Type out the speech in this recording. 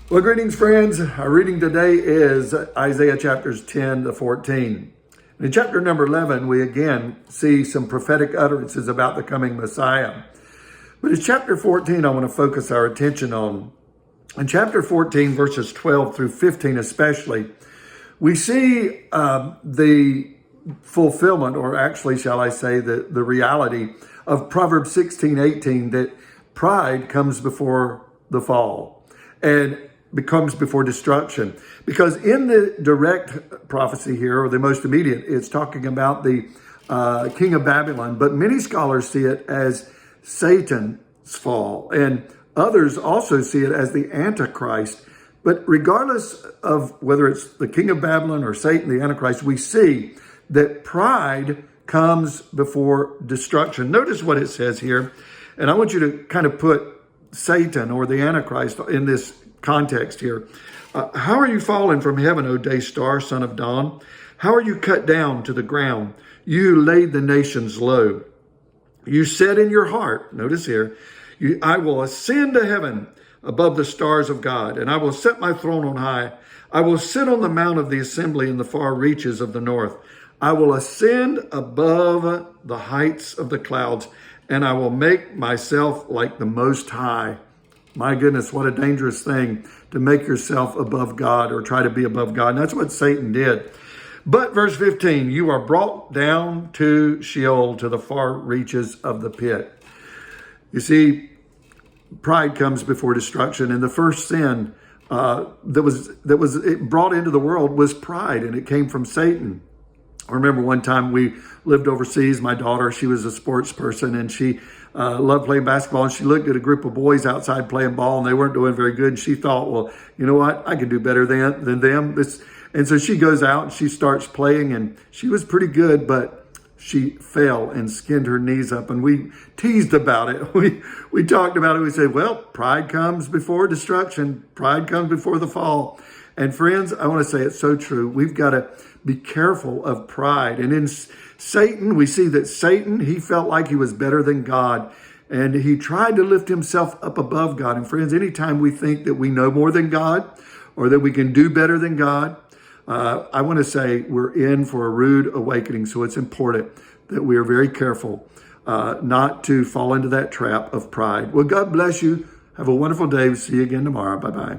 Well, greetings, friends. Our reading today is Isaiah chapters 10 to 14. In chapter number 11, we again see some prophetic utterances about the coming Messiah. But in chapter 14, I want to focus our attention on. In chapter 14, verses 12 through 15 especially, we see the fulfillment, or actually, shall I say, the reality of Proverbs 16:18, that pride comes before the fall and becomes before destruction. Because in the direct prophecy here, or the most immediate, it's talking about the king of Babylon, but many scholars see it as Satan's fall, and others also see it as the Antichrist. But regardless of whether it's the king of Babylon or Satan, the Antichrist, we see that pride comes before destruction. Notice what it says here, and I want you to kind of put Satan or the Antichrist in this context here. How are you fallen from heaven, O day star, son of dawn? How are you cut down to the ground? You who laid the nations low. You said in your heart, notice here, I will ascend to heaven above the stars of God, and I will set my throne on high. I will sit on the mount of the assembly in the far reaches of the north. I will ascend above the heights of the clouds, and I will make myself like the Most High. My goodness, what a dangerous thing to make yourself above God or try to be above God. And that's what Satan did. But verse 15, you are brought down to Sheol, to the far reaches of the pit. You see, pride comes before destruction. And the first sin that was brought into the world was pride, and it came from Satan. I remember one time we lived overseas. My daughter, she was a sports person, and she loved playing basketball. And she looked at a group of boys outside playing ball, and they weren't doing very good. And she thought, well, you know what? I can do better than them. And so she goes out and she starts playing, and she was pretty good, but she fell and skinned her knees up. And we teased about it. We talked about it. We said, well, pride comes before destruction. Pride comes before the fall. And friends, I want to say it's so true. We've got to be careful of pride. And in Satan, we see that Satan, he felt like he was better than God, and he tried to lift himself up above God. And friends, anytime we think that we know more than God or that we can do better than God, I want to say we're in for a rude awakening. So it's important that we are very careful not to fall into that trap of pride. Well, God bless you. Have a wonderful day. We'll see you again tomorrow. Bye-bye.